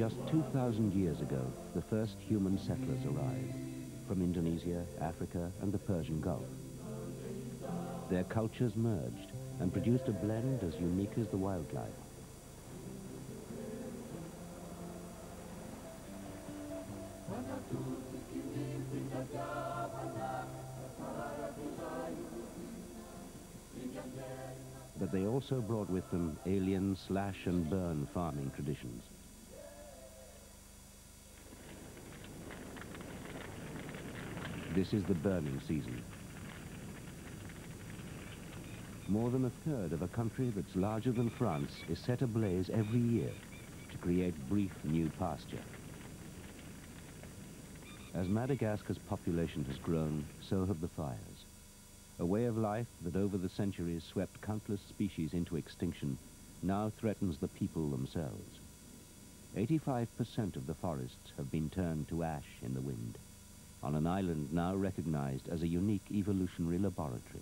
Just 2,000 years ago, the first human settlers arrived from Indonesia, Africa, and the Persian Gulf. Their cultures merged and produced a blend as unique as the wildlife. But they also brought with them alien slash and burn farming traditions. This is the burning season. More than a third of a country that's larger than France is set ablaze every year to create brief new pasture. As Madagascar's population has grown, so have the fires. A way of life that over the centuries swept countless species into extinction now threatens the people themselves. 85% of the forests have been turned to ash in the wind, on an island now recognized as a unique evolutionary laboratory.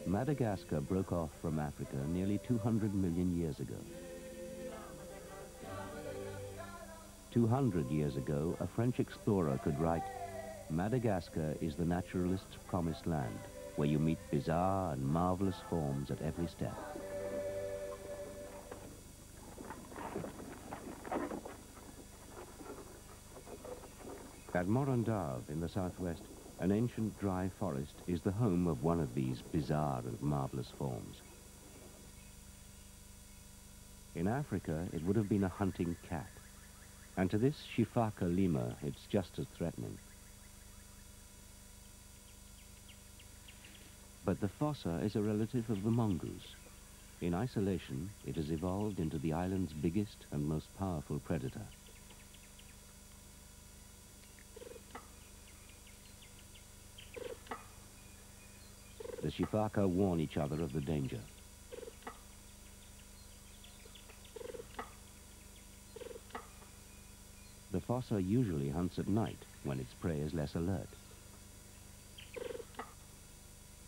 Madagascar broke off from Africa nearly 200 million years ago. 200 years ago, a French explorer could write, "Madagascar is the naturalist's promised land, where you meet bizarre and marvelous forms at every step." At Morondave in the southwest, an ancient dry forest is the home of one of these bizarre and marvelous forms. In Africa, it would have been a hunting cat. And to this Shifaka lemur, it's just as threatening. But the fossa is a relative of the mongoose. In isolation, it has evolved into the island's biggest and most powerful predator. The Shifaka warn each other of the danger. The fossa usually hunts at night, when its prey is less alert.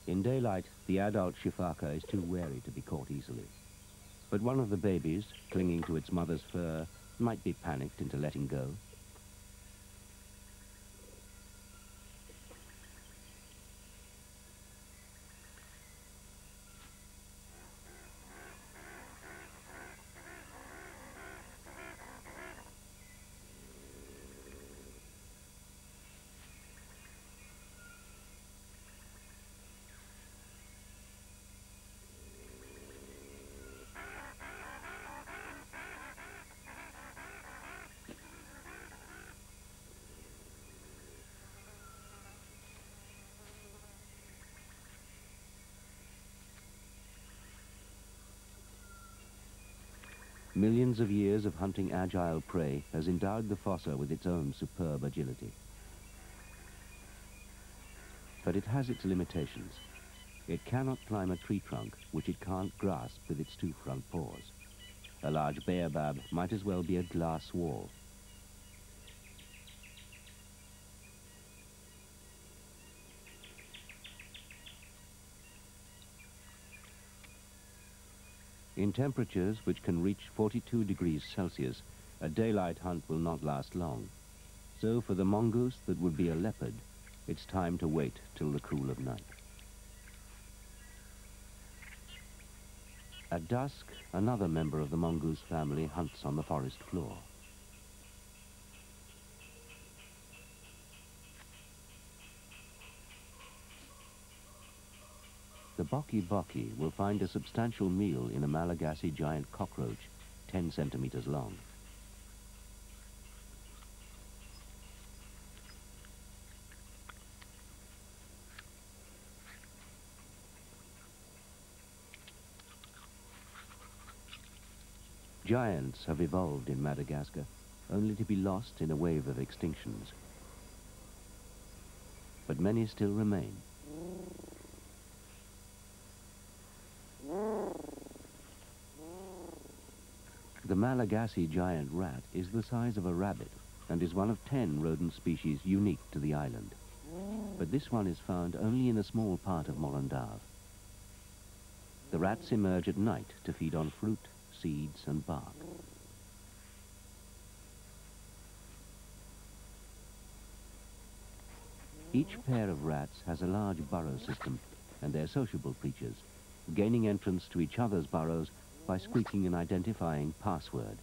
In daylight, the adult Shifaka is too wary to be caught easily. But one of the babies, clinging to its mother's fur, might be panicked into letting go. Millions of years of hunting agile prey has endowed the fossa with its own superb agility. But it has its limitations. It cannot climb a tree trunk, which it can't grasp with its two front paws. A large baobab might as well be a glass wall. In temperatures which can reach 42 degrees Celsius, a daylight hunt will not last long. So for the mongoose that would be a leopard, it's time to wait till the cool of night. At dusk, another member of the mongoose family hunts on the forest floor. The boki will find a substantial meal in a Malagasy giant cockroach, 10 centimeters long. Giants have evolved in Madagascar, only to be lost in a wave of extinctions. But many still remain. The Malagasy giant rat is the size of a rabbit and is one of 10 rodent species unique to the island. but this one is found only in a small part of Morondave. The rats emerge at night to feed on fruit, seeds and bark. Each pair of rats has a large burrow system, and they're sociable creatures, gaining entrance to each other's burrows by squeaking an identifying password.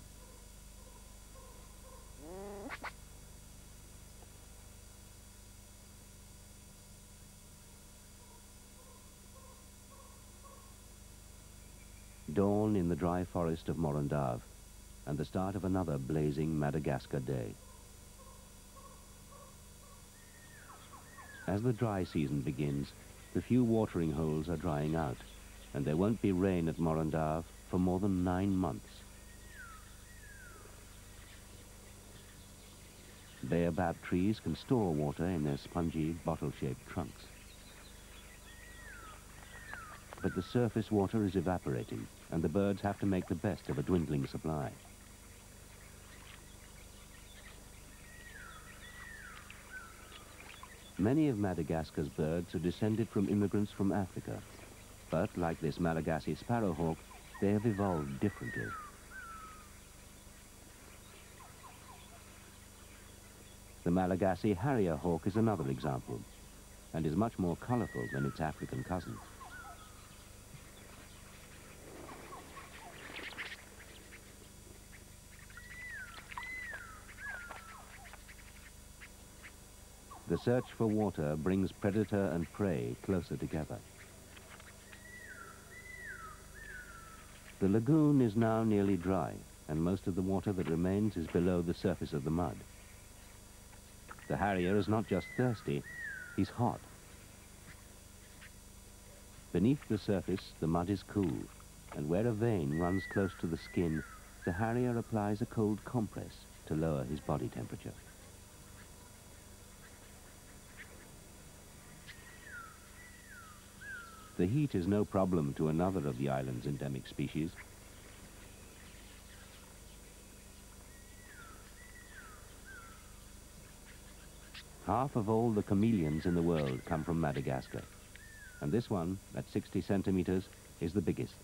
Dawn in the dry forest of Morondave, and the start of another blazing Madagascar day. As the dry season begins, the few watering holes are drying out, and there won't be rain at Morondave for more than 9 months. Baobab trees can store water in their spongy, bottle-shaped trunks. But the surface water is evaporating, and the birds have to make the best of a dwindling supply. Many of Madagascar's birds are descended from immigrants from Africa, but like this Malagasy sparrowhawk, they have evolved differently. The Malagasy harrier hawk is another example, and is much more colorful than its African cousin. The search for water brings predator and prey closer together. The lagoon is now nearly dry, and most of the water that remains is below the surface of the mud. The harrier is not just thirsty, he's hot. Beneath the surface, the mud is cool, and where a vein runs close to the skin, the harrier applies a cold compress to lower his body temperature. The heat is no problem to another of the island's endemic species. Half of all the chameleons in the world come from Madagascar, and this one, at 60 centimeters, is the biggest.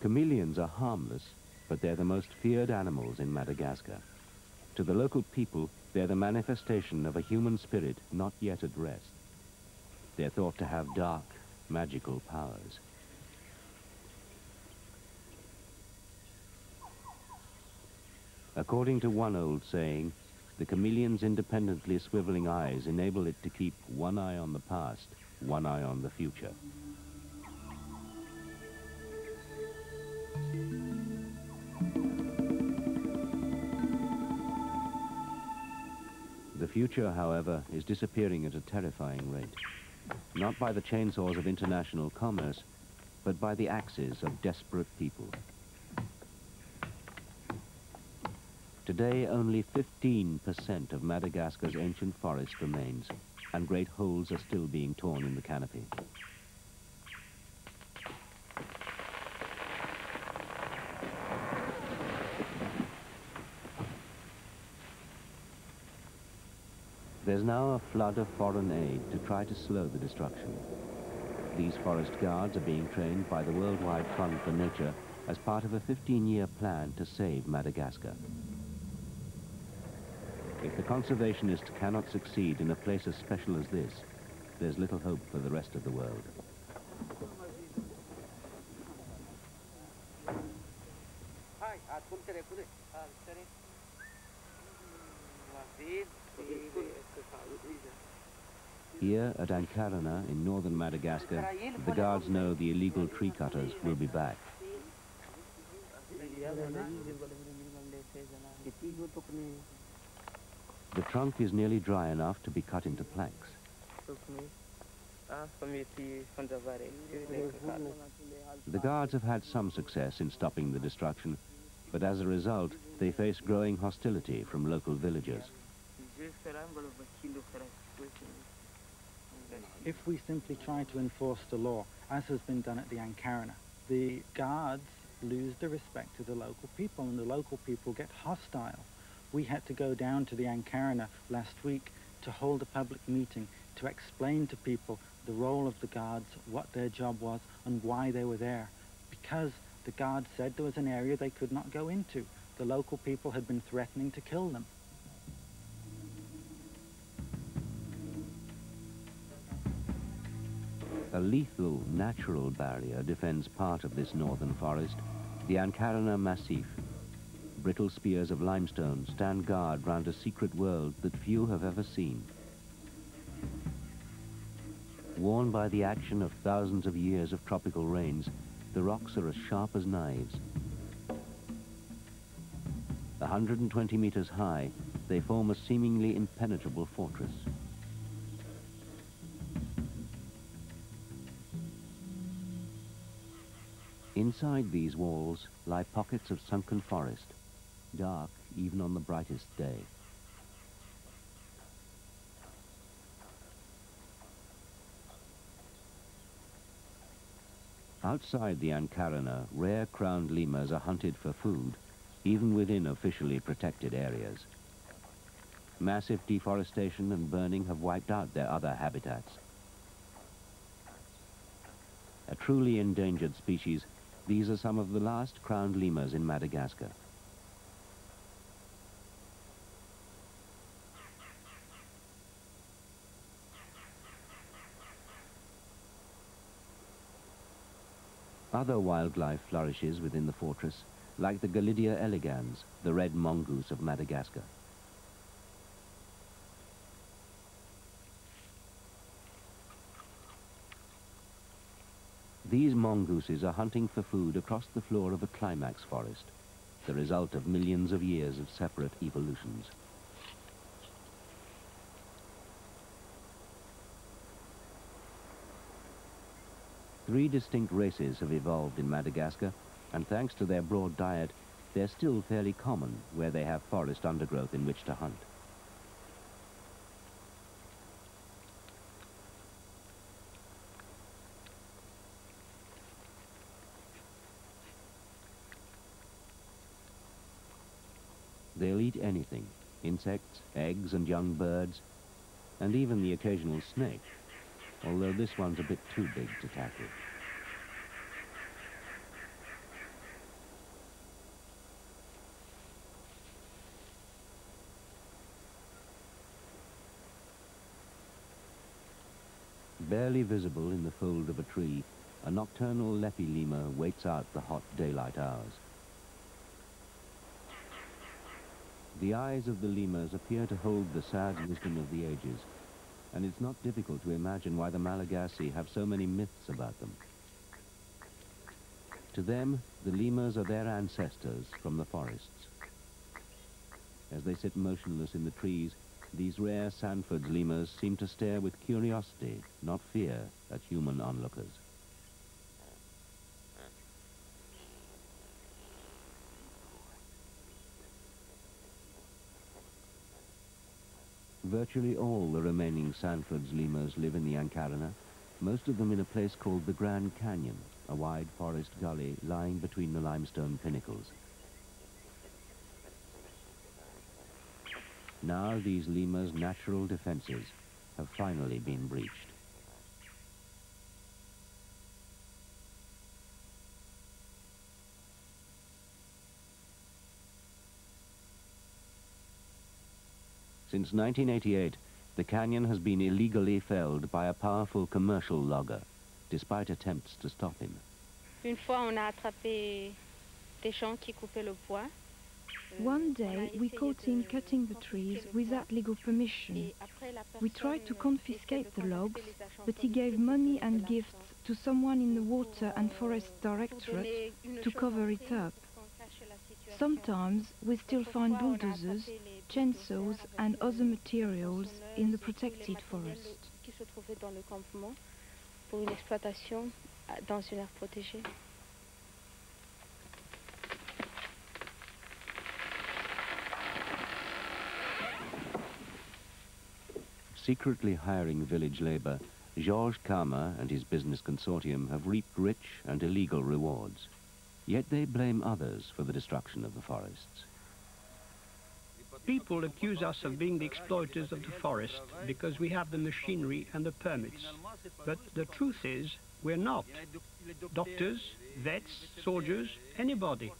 Chameleons are harmless, but they're the most feared animals in Madagascar. To the local people, they're the manifestation of a human spirit not yet at rest. They're thought to have dark, magical powers. According to one old saying, the chameleon's independently swiveling eyes enable it to keep one eye on the past, one eye on the future. The future, however, is disappearing at a terrifying rate. Not by the chainsaws of international commerce, but by the axes of desperate people. Today, only 15% of Madagascar's ancient forest remains, and great holes are still being torn in the canopy. There's now a flood of foreign aid to try to slow the destruction. These forest guards are being trained by the Worldwide Fund for Nature as part of a 15-year plan to save Madagascar. If the conservationists cannot succeed in a place as special as this, there's little hope for the rest of the world. Here at Ankarana in northern Madagascar, the guards know the illegal tree cutters will be back. The trunk is nearly dry enough to be cut into planks. The guards have had some success in stopping the destruction, but as a result, they face growing hostility from local villagers. If we simply try to enforce the law, as has been done at the Ankarana, the guards lose the respect to the local people, and the local people get hostile We had to go down to the Ankarana last week to hold a public meeting to explain to people the role of the guards, what their job was, and why they were there. Because the guards said there was an area they could not go into. The local people had been threatening to kill them. A lethal natural barrier defends part of this northern forest, the Ankarana Massif. Brittle spears of limestone stand guard round a secret world that few have ever seen. Worn by the action of thousands of years of tropical rains, the rocks are as sharp as knives. 120 meters high, they form a seemingly impenetrable fortress. Inside these walls lie pockets of sunken forest, dark even on the brightest day. Outside the Ankarana, rare crowned lemurs are hunted for food, even within officially protected areas. Massive deforestation and burning have wiped out their other habitats. A truly endangered species, these are some of the last crowned lemurs in Madagascar. Other wildlife flourishes within the fortress, like the Galidia elegans, the red mongoose of Madagascar. These mongooses are hunting for food across the floor of a climax forest, the result of millions of years of separate evolutions. Three distinct races have evolved in Madagascar, and thanks to their broad diet, they're still fairly common where they have forest undergrowth in which to hunt. They'll eat anything, insects, eggs and young birds, and even the occasional snake, although this one's a bit too big to tackle. Barely visible in the fold of a tree, a nocturnal leopy lemur waits out the hot daylight hours. The eyes of the lemurs appear to hold the sad wisdom of the ages, and it's not difficult to imagine why the Malagasy have so many myths about them. To them, the lemurs are their ancestors from the forests. As they sit motionless in the trees, these rare Sanford's lemurs seem to stare with curiosity, not fear, at human onlookers. Virtually all the remaining Sanford's lemurs live in the Ankarana, most of them in a place called the Grand Canyon, a wide forest gully lying between the limestone pinnacles. Now these lemurs' natural defenses have finally been breached. Since 1988, the canyon has been illegally felled by a powerful commercial logger, despite attempts to stop him. Une fois, on a attrapé des gens qui coupaient le bois. One day we caught him cutting the trees without legal permission. We tried to confiscate the logs, but he gave money and gifts to someone in the Water and Forest Directorate to cover it up. Sometimes we still find bulldozers, chainsaws and other materials in the protected forest. Secretly hiring village labor, Georges Kama and his business consortium have reaped rich and illegal rewards. Yet they blame others for the destruction of the forests. People accuse us of being the exploiters of the forest because we have the machinery and the permits. But the truth is, we're not. Doctors, vets, soldiers, anybody.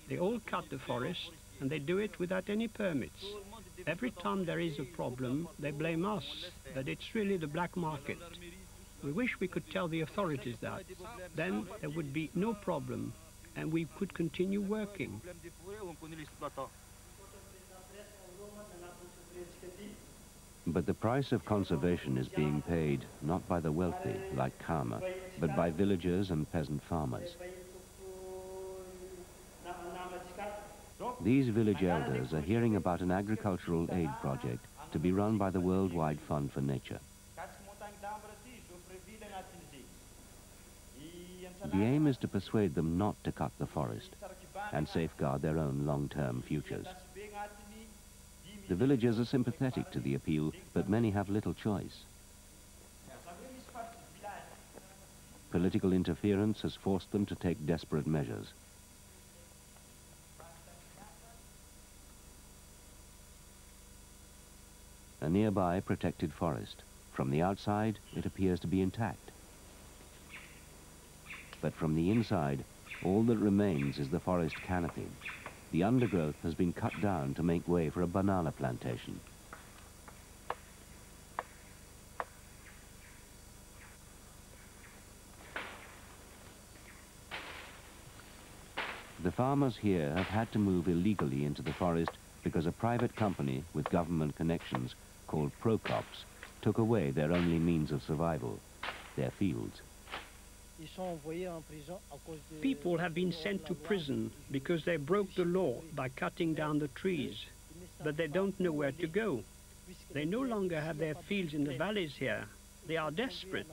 They all cut the forest, and they do it without any permits. Every time there is a problem, they blame us, but it's really the black market. We wish we could tell the authorities that. Then there would be no problem, and we could continue working. But the price of conservation is being paid not by the wealthy, like Karma, but by villagers and peasant farmers. These village elders are hearing about an agricultural aid project to be run by the Worldwide Fund for Nature. The aim is to persuade them not to cut the forest and safeguard their own long-term futures. The villagers are sympathetic to the appeal, but many have little choice. Political interference has forced them to take desperate measures. A nearby protected forest. From the outside, it appears to be intact. But from the inside, all that remains is the forest canopy. The undergrowth has been cut down to make way for a banana plantation. The farmers here have had to move illegally into the forest because a private company with government connections called Procops took away their only means of survival, their fields. People have been sent to prison because they broke the law by cutting down the trees, but they don't know where to go. They no longer have their fields in the valleys here. They are desperate.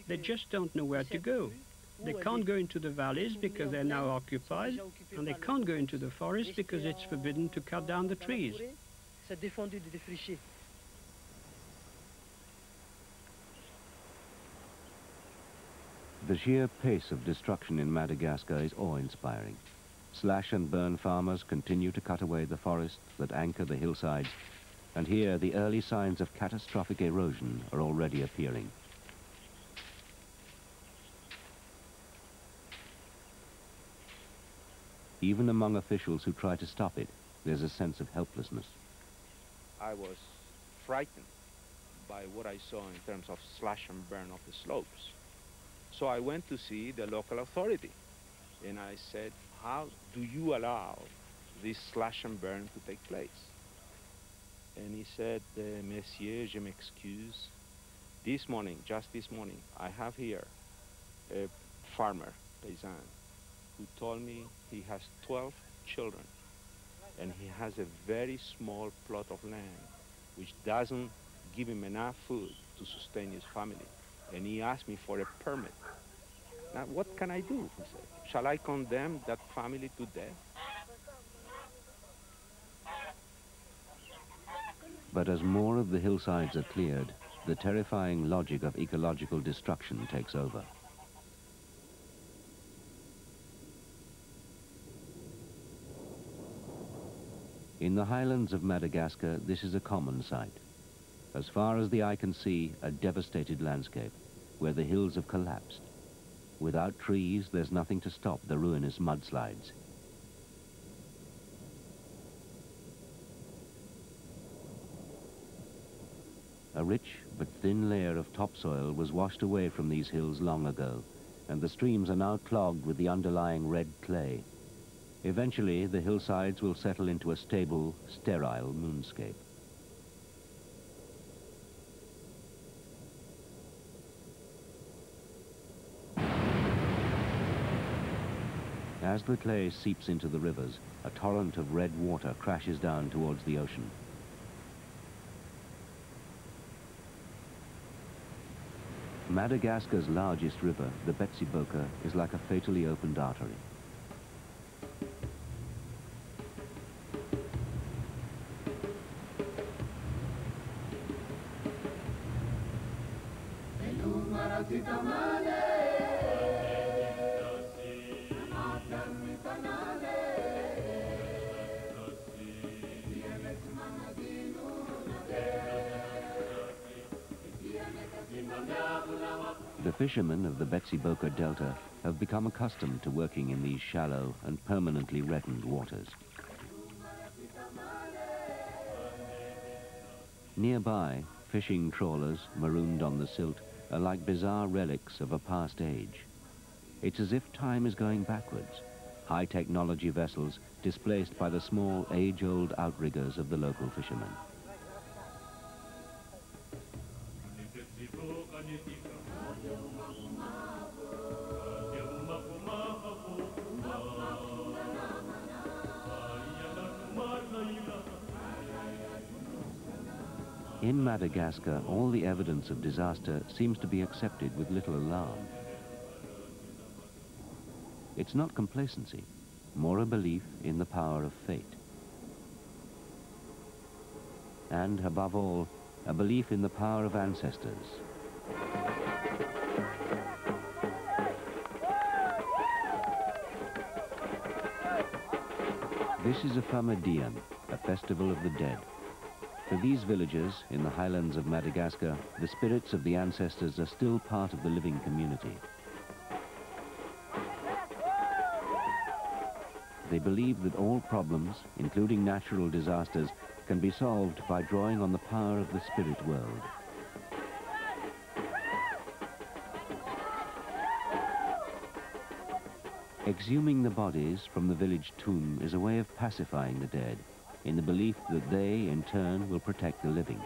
They just don't know where to go. They can't go into the valleys because they're now occupied, and they can't go into the forest because it's forbidden to cut down the trees. The sheer pace of destruction in Madagascar is awe-inspiring. Slash and burn farmers continue to cut away the forests that anchor the hillsides, and here the early signs of catastrophic erosion are already appearing. Even among officials who try to stop it, there's a sense of helplessness. I was frightened by what I saw in terms of slash and burn of the slopes. So I went to see the local authority, and I said, how do you allow this slash and burn to take place? And he said, Monsieur, je m'excuse. This morning, just this morning, I have here a farmer, paysan, who told me he has 12 children, and he has a very small plot of land, which doesn't give him enough food to sustain his family. And he asked me for a permit. Now, what can I do? He said. Shall I condemn that family to death? But as more of the hillsides are cleared, the terrifying logic of ecological destruction takes over. In the highlands of Madagascar, this is a common sight. As far as the eye can see, a devastated landscape, where the hills have collapsed. Without trees, there's nothing to stop the ruinous mudslides. A rich but thin layer of topsoil was washed away from these hills long ago, and the streams are now clogged with the underlying red clay. Eventually, the hillsides will settle into a stable, sterile moonscape. As the clay seeps into the rivers, a torrent of red water crashes down towards the ocean. Madagascar's largest river, the Betsiboka, is like a fatally opened artery. The fishermen of the Betsiboka Delta have become accustomed to working in these shallow and permanently reddened waters. Nearby, fishing trawlers marooned on the silt are like bizarre relics of a past age. It's as if time is going backwards, high-technology vessels displaced by the small, age-old outriggers of the local fishermen. In Madagascar, all the evidence of disaster seems to be accepted with little alarm. It's not complacency, more a belief in the power of fate. And, above all, a belief in the power of ancestors. This is a Famadian, a festival of the dead. For these villagers in the highlands of Madagascar, the spirits of the ancestors are still part of the living community. They believe that all problems, including natural disasters, can be solved by drawing on the power of the spirit world. Exhuming the bodies from the village tomb is a way of pacifying the dead, in the belief that they, in turn, will protect the living.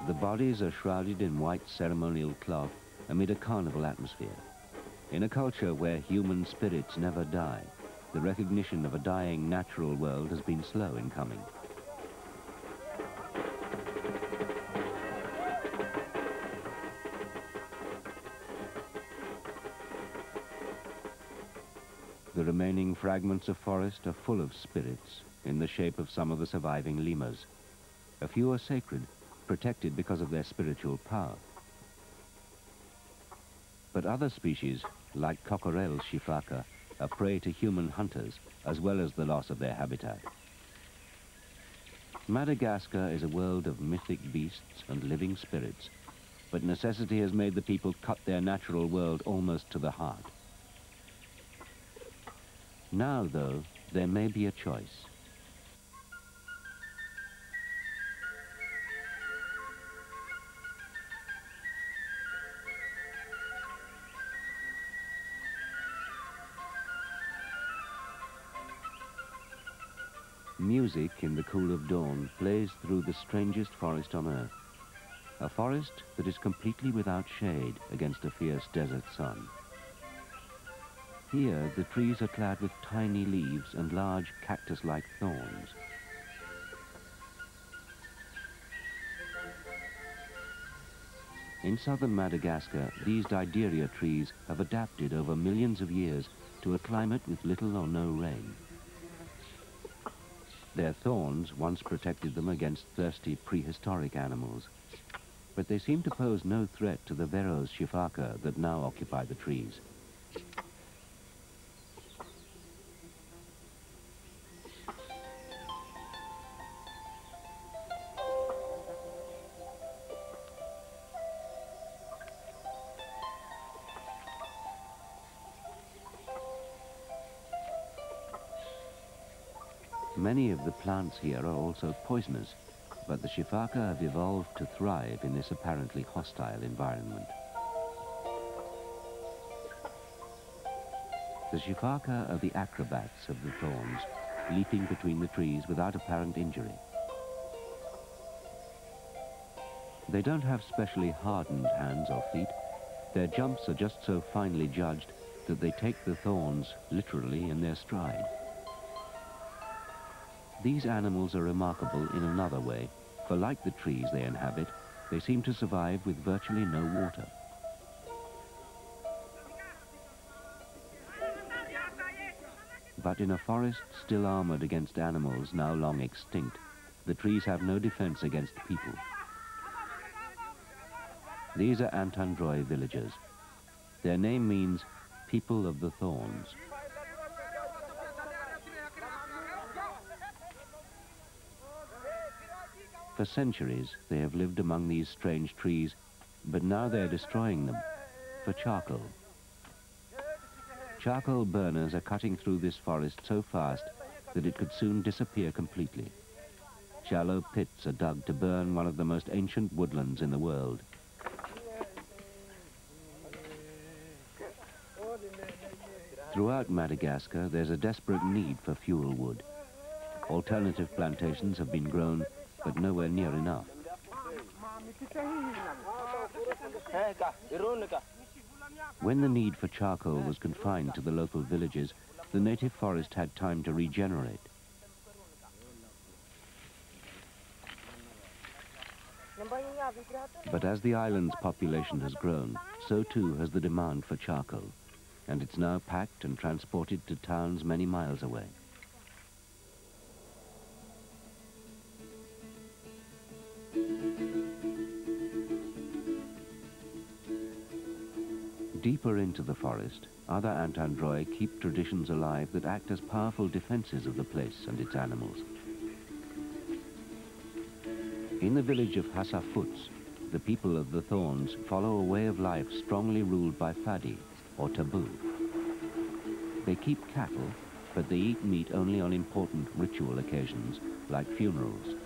The bodies are shrouded in white ceremonial cloth amid a carnival atmosphere. In a culture where human spirits never die, the recognition of a dying natural world has been slow in coming. The remaining fragments of forest are full of spirits in the shape of some of the surviving lemurs. A few are sacred, protected because of their spiritual power. But other species, like cockerel shifaka, are prey to human hunters, as well as the loss of their habitat. Madagascar is a world of mythic beasts and living spirits, but necessity has made the people cut their natural world almost to the heart. Now, though, there may be a choice. Music in the cool of dawn plays through the strangest forest on earth. A forest that is completely without shade against a fierce desert sun. Here, the trees are clad with tiny leaves and large cactus-like thorns. In southern Madagascar, these dideria trees have adapted over millions of years to a climate with little or no rain. Their thorns once protected them against thirsty prehistoric animals, but they seem to pose no threat to the Veros shifaka that now occupy the trees. Many of the plants here are also poisonous, but the shifaka have evolved to thrive in this apparently hostile environment. The shifaka are the acrobats of the thorns, leaping between the trees without apparent injury. They don't have specially hardened hands or feet. Their jumps are just so finely judged that they take the thorns literally in their stride. These animals are remarkable in another way, for like the trees they inhabit, they seem to survive with virtually no water. But in a forest still armored against animals now long extinct, the trees have no defense against people. These are Antandroy villagers. Their name means people of the thorns. For centuries, they have lived among these strange trees, but now they're destroying them for charcoal. Charcoal burners are cutting through this forest so fast that it could soon disappear completely. Shallow pits are dug to burn one of the most ancient woodlands in the world. Throughout Madagascar, there's a desperate need for fuel wood. Alternative plantations have been grown, but nowhere near enough. When the need for charcoal was confined to the local villages, the native forest had time to regenerate. But as the island's population has grown, so too has the demand for charcoal, and it's now packed and transported to towns many miles away. Deeper into the forest, other antandroi keep traditions alive that act as powerful defenses of the place and its animals. In the village of Hasafuts, the people of the Thorns follow a way of life strongly ruled by fadi, or taboo. They keep cattle, but they eat meat only on important ritual occasions, like funerals.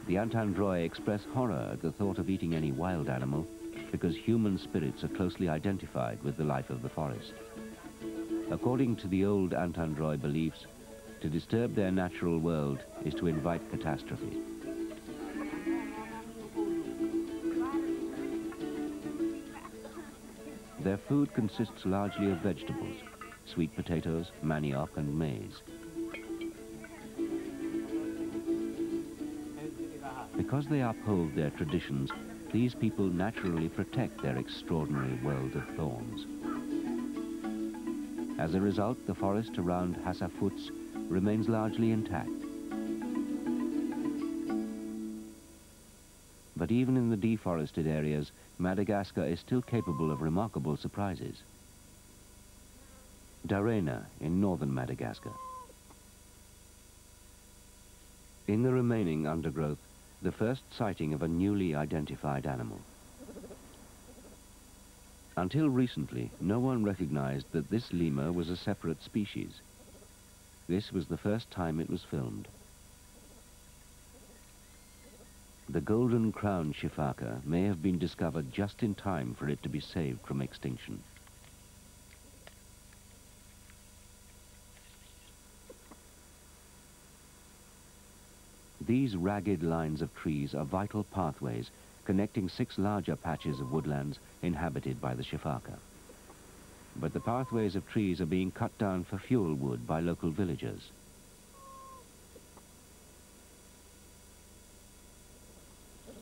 The antandroi express horror at the thought of eating any wild animal, because human spirits are closely identified with the life of the forest. According to the old antandroi beliefs, to disturb their natural world is to invite catastrophe. Their food consists largely of vegetables, sweet potatoes, manioc and maize. Because they uphold their traditions, these people naturally protect their extraordinary world of thorns. As a result, the forest around Hasafuts remains largely intact. But even in the deforested areas, Madagascar is still capable of remarkable surprises. Darena in northern Madagascar. In the remaining undergrowth, the first sighting of a newly identified animal. Until recently, no one recognized that this lemur was a separate species. This was the first time it was filmed. The golden crown shifaka may have been discovered just in time for it to be saved from extinction. These ragged lines of trees are vital pathways connecting 6 larger patches of woodlands inhabited by the shifaka. But the pathways of trees are being cut down for fuel wood by local villagers.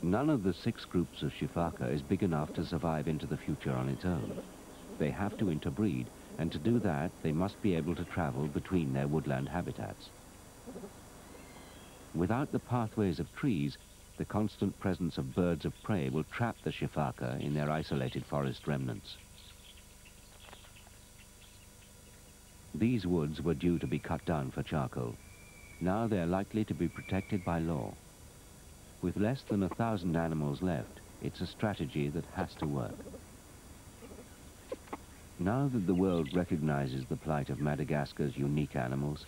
None of the 6 groups of shifaka is big enough to survive into the future on its own. They have to interbreed, and to do that, they must be able to travel between their woodland habitats. Without the pathways of trees, the constant presence of birds of prey will trap the shifaka in their isolated forest remnants. These woods were due to be cut down for charcoal. Now they're likely to be protected by law. With less than 1,000 animals left, it's a strategy that has to work. Now that the world recognizes the plight of Madagascar's unique animals,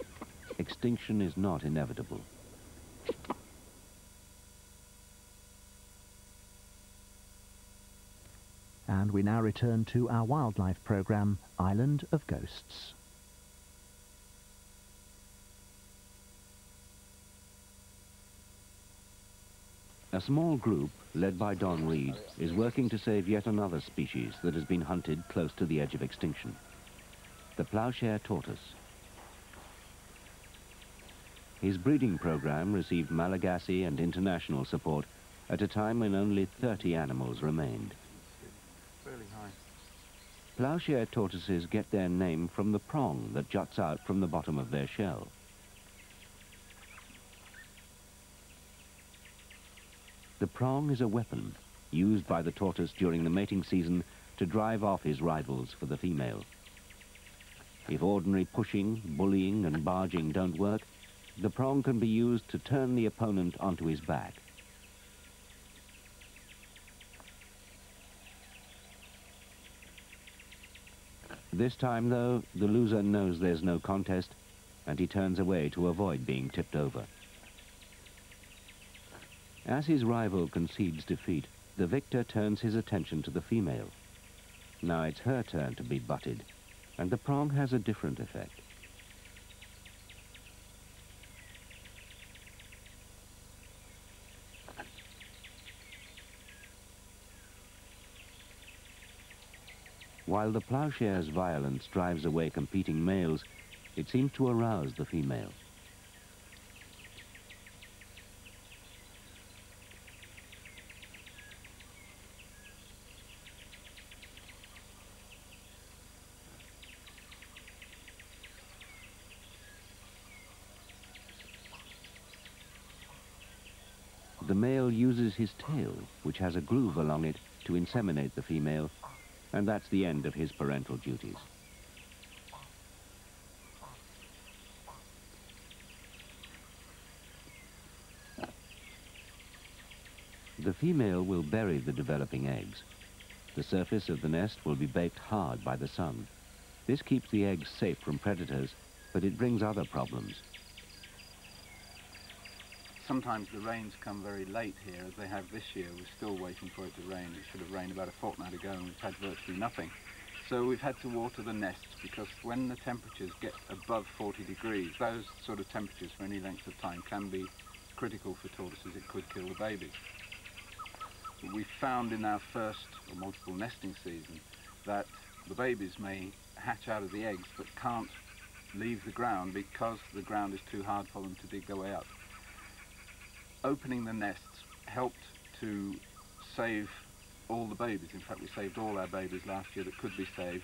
extinction is not inevitable. And we now return to our wildlife program, Island of Ghosts. A small group, led by Don Reed, is working to save yet another species that has been hunted close to the edge of extinction, the plowshare tortoise. His breeding program received Malagasy and international support at a time when only 30 animals remained. Fairly high. Plowshare tortoises get their name from the prong that juts out from the bottom of their shell. The prong is a weapon used by the tortoise during the mating season to drive off his rivals for the female. If ordinary pushing, bullying and barging don't work, the prong can be used to turn the opponent onto his back. This time, though, the loser knows there's no contest, and he turns away to avoid being tipped over. As his rival concedes defeat, the victor turns his attention to the female. Now it's her turn to be butted, and the prong has a different effect. While the ploughshare's violence drives away competing males, it seems to arouse the female. The male uses his tail, which has a groove along it, to inseminate the female, and that's the end of his parental duties. The female will bury the developing eggs. The surface of the nest will be baked hard by the sun. This keeps the eggs safe from predators, but it brings other problems. Sometimes the rains come very late here, as they have this year. We're still waiting for it to rain. It should have rained about a fortnight ago, and we've had virtually nothing. So we've had to water the nests, because when the temperatures get above 40 degrees, those sort of temperatures for any length of time can be critical for tortoises. It could kill the babies. But we found in our first or multiple nesting season that the babies may hatch out of the eggs, but can't leave the ground because the ground is too hard for them to dig their way up. Opening the nests helped to save all the babies. In fact, we saved all our babies last year that could be saved.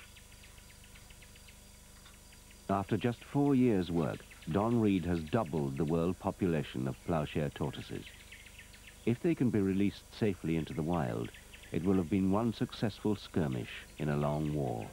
After just 4 years' work, Don Reed has doubled the world population of ploughshare tortoises. If they can be released safely into the wild, it will have been one successful skirmish in a long war.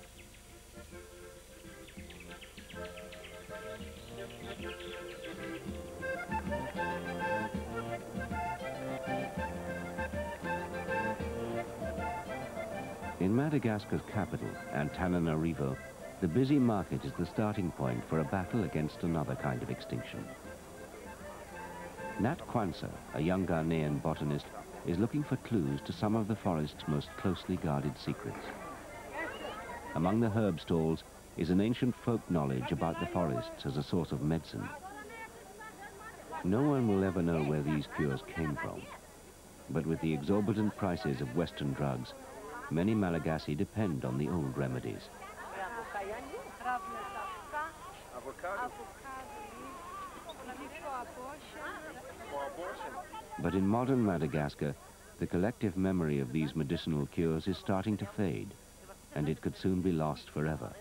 In Madagascar's capital, Antananarivo, the busy market is the starting point for a battle against another kind of extinction. Nat Kwanzaa, a young Ghanaian botanist, is looking for clues to some of the forest's most closely guarded secrets. Among the herb stalls is an ancient folk knowledge about the forests as a source of medicine. No one will ever know where these cures came from, but with the exorbitant prices of Western drugs, many Malagasy depend on the old remedies. But in modern Madagascar, the collective memory of these medicinal cures is starting to fade, and it could soon be lost forever.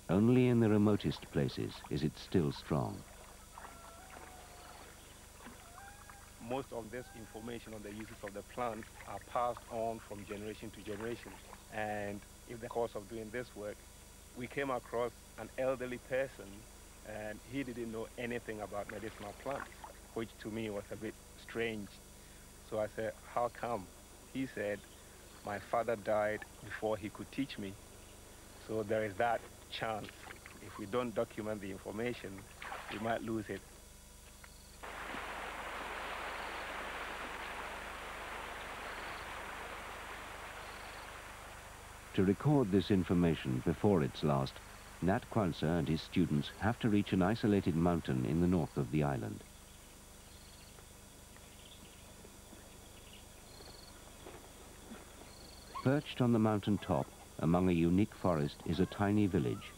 Only in the remotest places is it still strong. Most of this information on the uses of the plant are passed on from generation to generation. And in the course of doing this work, we came across an elderly person, and he didn't know anything about medicinal plants, which to me was a bit strange. So I said, how come? He said, my father died before he could teach me. So there is that chance. If we don't document the information, we might lose it. To record this information before it's lost, Nat Kwanzaa and his students have to reach an isolated mountain in the north of the island. Perched on the mountain top, among a unique forest, is a tiny village.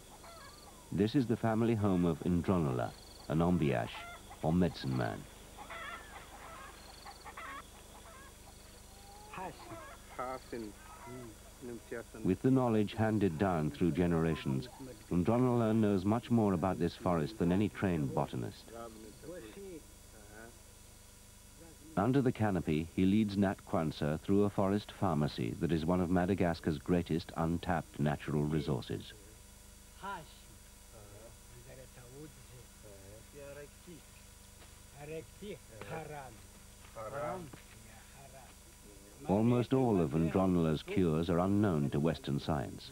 This is the family home of Ndronola, an ombiash, or medicine man. With the knowledge handed down through generations, Ndronola knows much more about this forest than any trained botanist. Under the canopy, he leads Nat Kwanzaa through a forest pharmacy that is one of Madagascar's greatest untapped natural resources. Almost all of Ndronela's cures are unknown to Western science.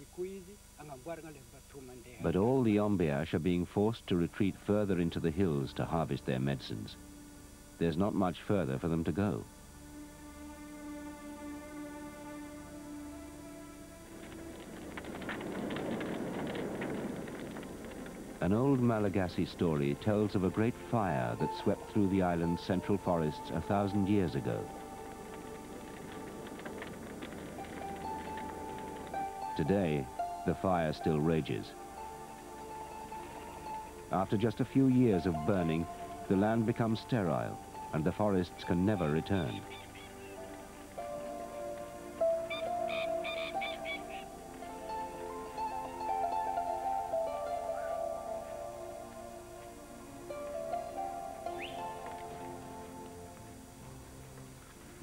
But all the Ombiash are being forced to retreat further into the hills to harvest their medicines. There's not much further for them to go. An old Malagasy story tells of a great fire that swept through the island's central forests 1,000 years ago. Today, the fire still rages. After just a few years of burning, the land becomes sterile and the forests can never return.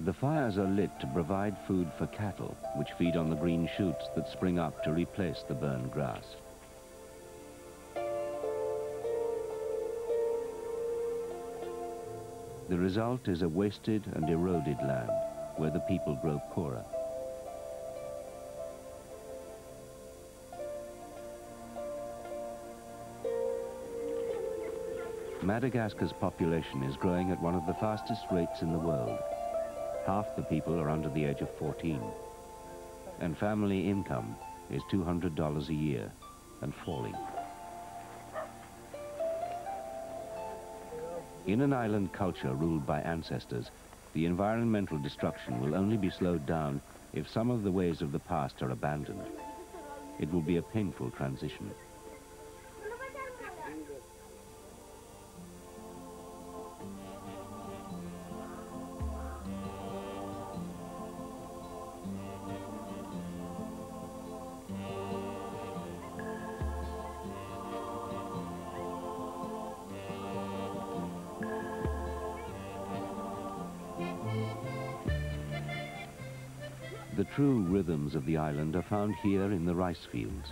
The fires are lit to provide food for cattle, which feed on the green shoots that spring up to replace the burned grass. The result is a wasted and eroded land, where the people grow poorer. Madagascar's population is growing at one of the fastest rates in the world. Half the people are under the age of 14, and family income is $200 a year and falling. In an island culture ruled by ancestors, the environmental destruction will only be slowed down if some of the ways of the past are abandoned. It will be a painful transition. The true rhythms of the island are found here in the rice fields.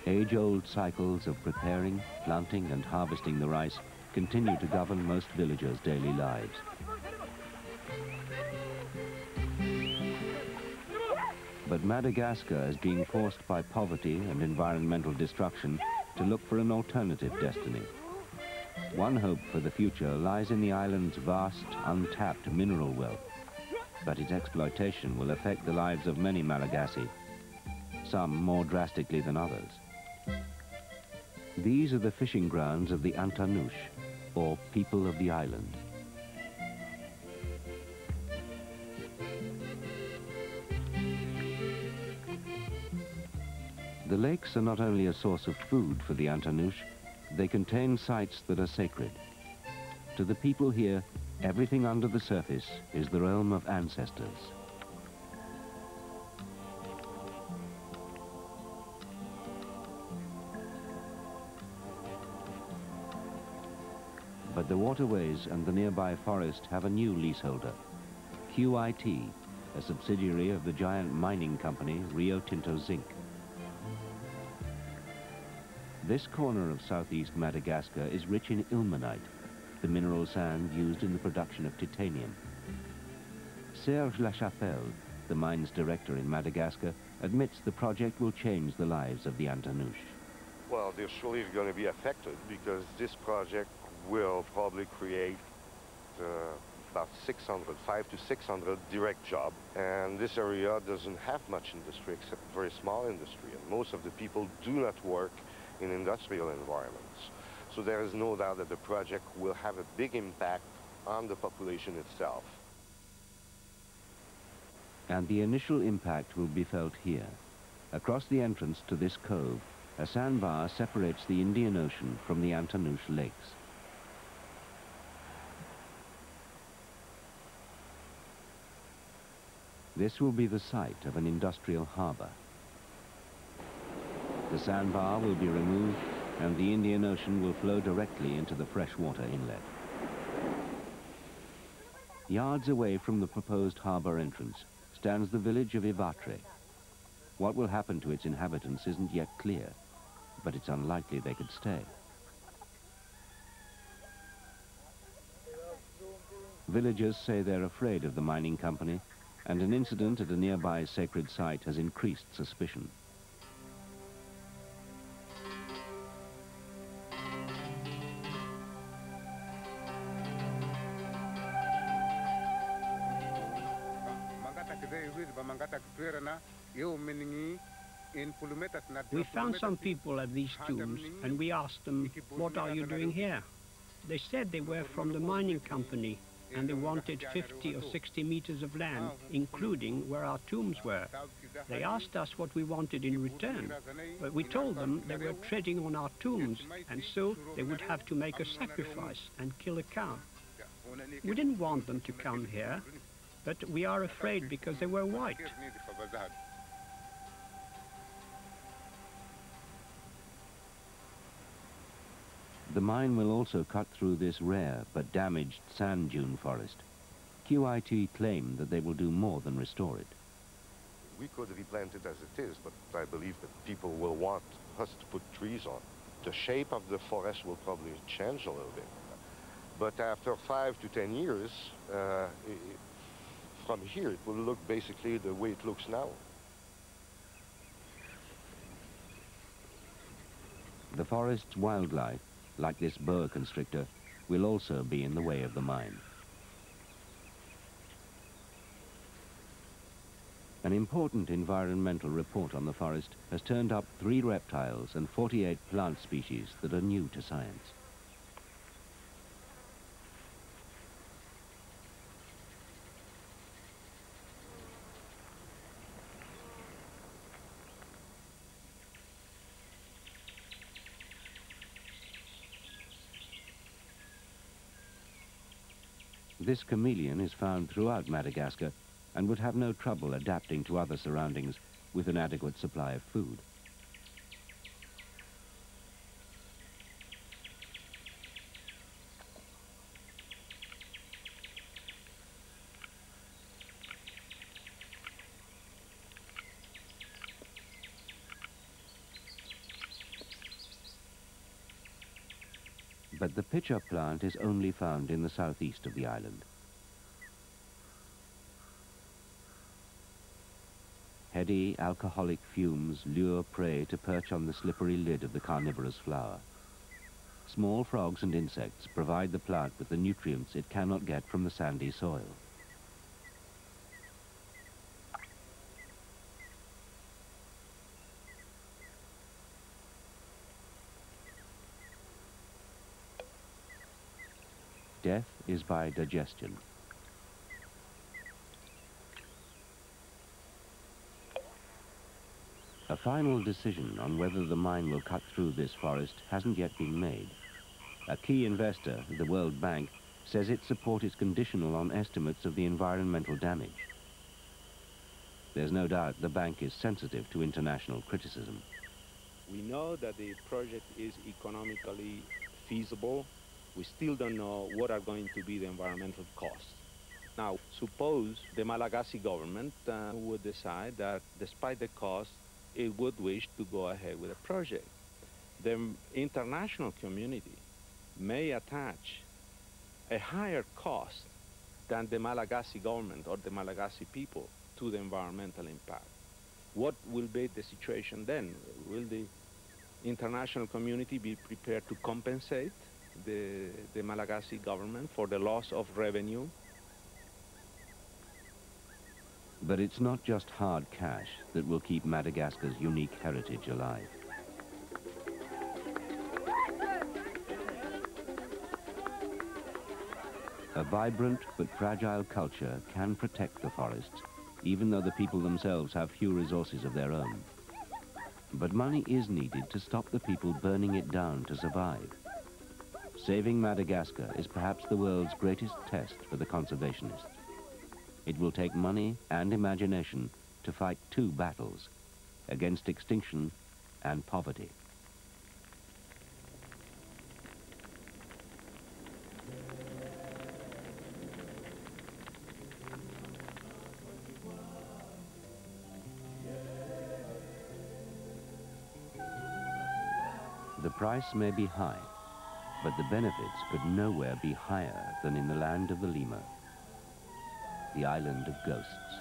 Age-old cycles of preparing, planting and harvesting the rice continue to govern most villagers' daily lives. But Madagascar is being forced by poverty and environmental destruction to look for an alternative destiny. One hope for the future lies in the island's vast, untapped mineral wealth, but its exploitation will affect the lives of many Malagasy, some more drastically than others. These are the fishing grounds of the Antanush, or people of the island. The lakes are not only a source of food for the Antanush, they contain sites that are sacred. To the people here, everything under the surface is the realm of ancestors. But the waterways and the nearby forest have a new leaseholder, QIT, a subsidiary of the giant mining company Rio Tinto Zinc. This corner of southeast Madagascar is rich in ilmenite, the mineral sand used in the production of titanium. Serge Lachapelle, the mine's director in Madagascar, admits the project will change the lives of the Antanush. Well, they're surely going to be affected because this project will probably create about 5 to 600 direct jobs. And this area doesn't have much industry except very small industry. And most of the people do not work in industrial environments. So there is no doubt that the project will have a big impact on the population itself. And the initial impact will be felt here. Across the entrance to this cove, a sandbar separates the Indian Ocean from the Antanush lakes. This will be the site of an industrial harbor. The sandbar will be removed and the Indian Ocean will flow directly into the freshwater inlet. Yards away from the proposed harbor entrance stands the village of Ivatre. What will happen to its inhabitants isn't yet clear, but it's unlikely they could stay. Villagers say they're afraid of the mining company, and an incident at a nearby sacred site has increased suspicion. We found some people at these tombs, and we asked them, "What are you doing here?" They said they were from the mining company, and they wanted 50 or 60 meters of land, including where our tombs were. They asked us what we wanted in return, but we told them they were treading on our tombs, and so they would have to make a sacrifice and kill a cow. We didn't want them to come here, but we are afraid because they were white. The mine will also cut through this rare but damaged sand dune forest. QIT claim that they will do more than restore it. We could replant it as it is, but I believe that people will want us to put trees on. The shape of the forest will probably change a little bit. But after 5 to 10 years, from here, it will look basically the way it looks now. The forest's wildlife, like this boa constrictor, will also be in the way of the mine. An important environmental report on the forest has turned up 3 reptiles and 48 plant species that are new to science. This chameleon is found throughout Madagascar and would have no trouble adapting to other surroundings with an adequate supply of food. But the pitcher plant is only found in the southeast of the island. Heady, alcoholic fumes lure prey to perch on the slippery lid of the carnivorous flower. Small frogs and insects provide the plant with the nutrients it cannot get from the sandy soil. Death is by digestion. A final decision on whether the mine will cut through this forest hasn't yet been made. A key investor, the World Bank, says its support is conditional on estimates of the environmental damage. There's no doubt the bank is sensitive to international criticism. We know that the project is economically feasible. We still don't know what are going to be the environmental costs. Now, suppose the Malagasy government would decide that despite the cost, it would wish to go ahead with a project. The international community may attach a higher cost than the Malagasy government or the Malagasy people to the environmental impact. What will be the situation then? Will the international community be prepared to compensate the Malagasy government for the loss of revenue? But it's not just hard cash that will keep Madagascar's unique heritage alive. A vibrant but fragile culture can protect the forests, even though the people themselves have few resources of their own. But money is needed to stop the people burning it down to survive. Saving Madagascar is perhaps the world's greatest test for the conservationists. It will take money and imagination to fight 2 battles, against extinction and poverty. The price may be high, but the benefits could nowhere be higher than in the land of the lemur. the island of ghosts.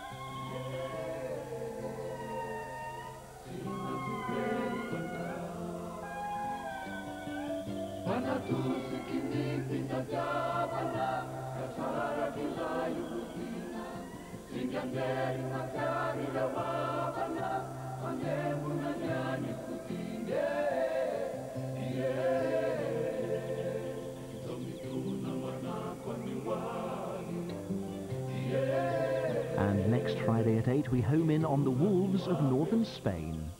And next Friday at 8 we home in on the wolves of northern Spain.